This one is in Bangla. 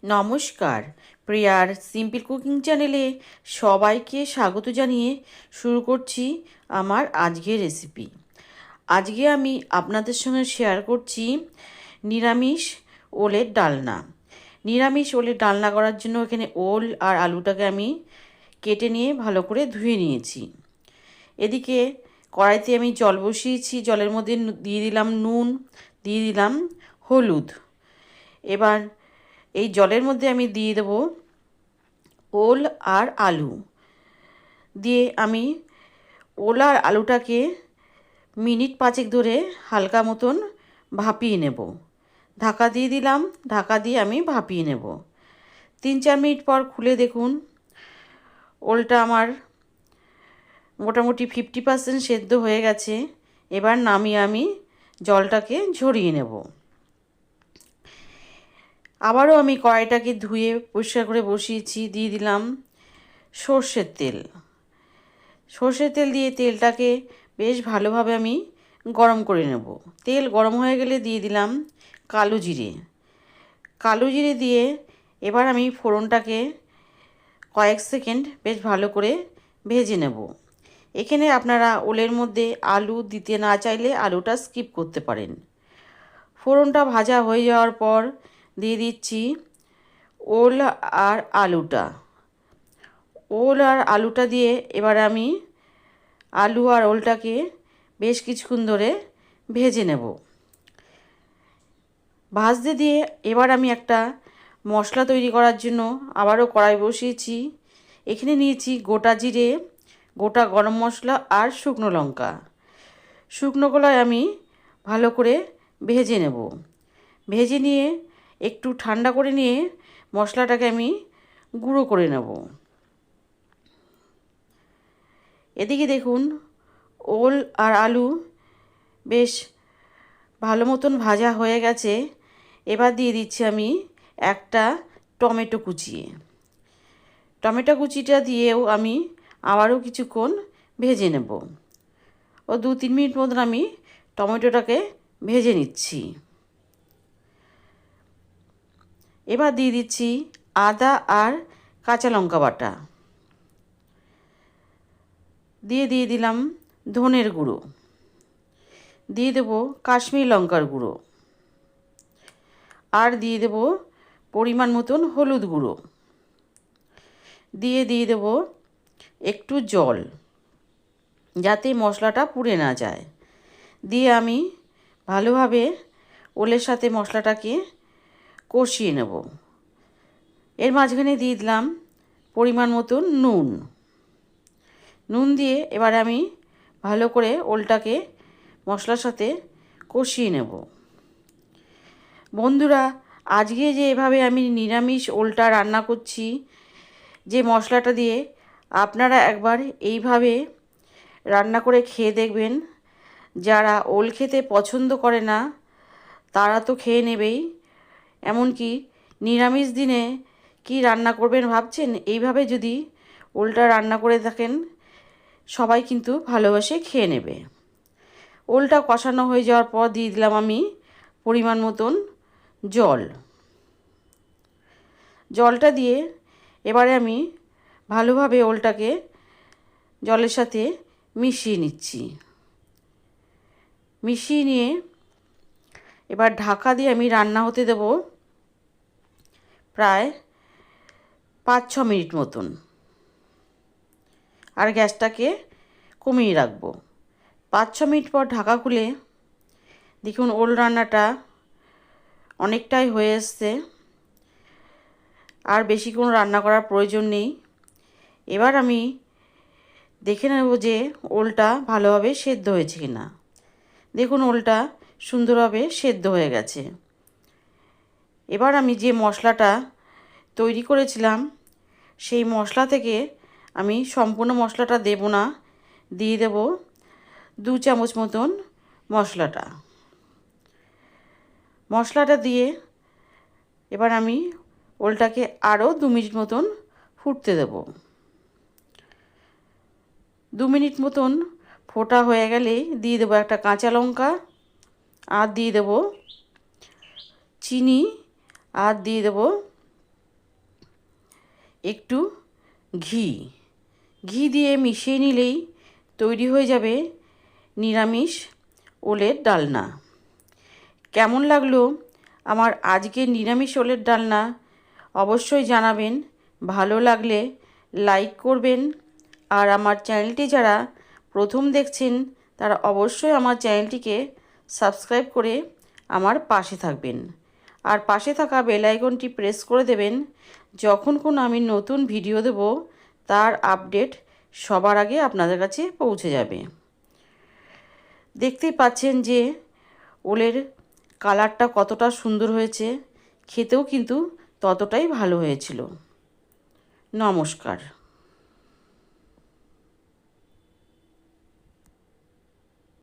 নমস্কার, প্রিয়ার সিম্পল কুকিং চ্যানেলে সবাইকে স্বাগত জানিয়ে শুরু করছি আমার আজকের রেসিপি। আজকে আমি আপনাদের সঙ্গে শেয়ার করছি নিরামিষ ওলের ডালনা। নিরামিষ ওলের ডালনা করার জন্য এখানে ওল আর আলুটাকে আমি কেটে নিয়ে ভালো করে ধুয়ে নিয়েছি। এদিকে কড়াইতে আমি জল বসিয়েছি, জলের মধ্যে দিয়ে দিলাম নুন, দিয়ে দিলাম হলুদ। এবার এই জলের মধ্যে আমি দিয়ে দেব ওল আর আলু। দিয়ে আমি ওল আর আলুটাকে মিনিট 5 ধরে হালকা মতন ভাপিয়ে নেব। ঢাকা দিয়ে দিলাম, ঢাকা দিয়ে আমি ভাপিয়ে নেব। 3-4 মিনিট পর খুলে দেখুন ওলটা আমার মোটামুটি 50% সেদ্ধ হয়ে গেছে। এবার নামিয়ে আমি জলটাকে ঝরিয়ে নেব। আবারও আমি কড়াইটাকে ধুয়ে পরিষ্কার করে বসিয়েছি, দিয়ে দিলাম সর্ষের তেল। সর্ষের তেল দিয়ে তেলটাকে বেশ ভালোভাবে আমি গরম করে নেব। তেল গরম হয়ে গেলে দিয়ে দিলাম কালো জিরে। কালো জিরে দিয়ে এবার আমি ফোড়নটাকে কয়েক সেকেন্ড বেশ ভালো করে ভেজে নেব। এখানে আপনারা ওলের মধ্যে আলু দিতে না চাইলে আলুটা স্কিপ করতে পারেন। ফোড়নটা ভাজা হয়ে যাওয়ার পর দিয়ে দিচ্ছি ওল আর আলুটা। ওল আর আলুটা দিয়ে এবার আমি আলু আর ওলটাকে বেশ কিছুক্ষণ ধরে ভেজে নেব। ভাজতে দিয়ে এবার আমি একটা মশলা তৈরি করার জন্য আবারও কড়াই বসিয়েছি। এখানে নিয়েছি গোটা জিরে, গোটা গরম মশলা আর শুকনো লঙ্কা। শুকনো কলাই আমি ভালো করে ভেজে নেব। ভেজে নিয়ে একটু ঠান্ডা করে নিয়ে মশলাটাকে আমি গুঁড়ো করে নেব। এদিকে দেখুন ওল আর আলু বেশ ভালো মতন ভাজা হয়ে গেছে। এবার দিয়ে দিচ্ছি আমি একটা টমেটো কুচিয়ে। টমেটো কুচিটা দিয়েও আমি আবারও কিছুক্ষণ ভেজে নেব। 2-3 মিনিট মতন আমি টমেটোটাকে ভেজে নিচ্ছি। এবার দিয়ে দিচ্ছি আদা আর কাঁচা লঙ্কা বাটা। দিয়ে দিলাম ধনের গুঁড়ো, দিয়ে দেব কাশ্মীরি লঙ্কার গুঁড়ো, আর দিয়ে দেব পরিমাণ মতন হলুদ গুঁড়ো, দিয়ে দেব একটু জল যাতে মশলাটা পুড়ে না যায়। দিয়ে আমি ভালোভাবে ওলের সাথে মশলাটাকে কষিয়ে নেব। এর মাঝখানে দিয়ে দিলাম পরিমাণ মতন নুন। নুন দিয়ে এবার আমি ভালো করে ওলটাকে মশলার সাথে কষিয়ে নেব। বন্ধুরা, আজকে যে এভাবে আমি নিরামিষ ওলটা রান্না করছি, যে মশলাটা দিয়ে, আপনারা একবার এইভাবে রান্না করে খেয়ে দেখবেন। যারা ওল খেতে পছন্দ করে না তারা তো খেয়ে নেবেই, এমনকি নিরামিষ দিনে কি রান্না করবেন ভাবছেন, এইভাবে যদি ওলটা রান্না করে থাকেন সবাই কিন্তু ভালোবাসে খেয়ে নেবে। ওলটা কষানো হয়ে যাওয়ার পর দিয়ে দিলাম আমি পরিমাণ মতন জল। জলটা দিয়ে এবারে আমি ভালোভাবে ওলটাকে জলের সাথে মিশিয়ে নিচ্ছি। মিশিয়ে নিয়ে এবার ঢাকা দিয়ে আমি রান্না হতে দেব প্রায় 5-6 মিনিট মতন, আর গ্যাসটাকে কমিয়ে রাখবো। 5-6 মিনিট পর ঢাকা খুলে দেখুন ওল রান্নাটা অনেকটাই হয়ে এসছে, আর বেশি কোনো রান্না করার প্রয়োজন নেই। এবার আমি দেখে নেব যে ওলটা ভালোভাবে সেদ্ধ হয়েছে কি না। দেখুন ওলটা সুন্দরভাবে সেদ্ধ হয়ে গেছে। এবার আমি যে মশলাটা তৈরি করেছিলাম সেই মশলা থেকে আমি সম্পূর্ণ মশলাটা দেব না, দিয়ে দেব 2 চামচ মতন মশলাটা দিয়ে এবার আমি ওলটাকে আরও 2 মিনিট মতন ফুটতে দেব। 2 মিনিট মতন ফোটা হয়ে গেলেই দিয়ে দেবো একটা কাঁচা লঙ্কা, আর দিয়ে দেব চিনি, আর দিয়ে দেব একটু ঘি দিয়ে মিশিয়ে নিলেই তৈরি হয়ে যাবে নিরামিষ ওলের ডালনা। কেমন লাগলো আমার আজকের নিরামিষ ওলের ডালনা অবশ্যই জানাবেন। ভালো লাগলে লাইক করবেন, আর আমার চ্যানেলটি যারা প্রথম দেখছেন তারা অবশ্যই আমার চ্যানেলটিকে সাবস্ক্রাইব করে আমার পাশে থাকবেন, আর পাশে থাকা বেল আইকনটি প্রেস করে দেবেন। যখন কোনো আমি নতুন ভিডিও দেব তার আপডেট সবার আগে আপনাদের কাছে পৌঁছে যাবে। দেখতেই পাচ্ছেন যে ওলের কালারটা কতটা সুন্দর হয়েছে, খেতেও কিন্তু ততটাই ভালো হয়েছিল। নমস্কার।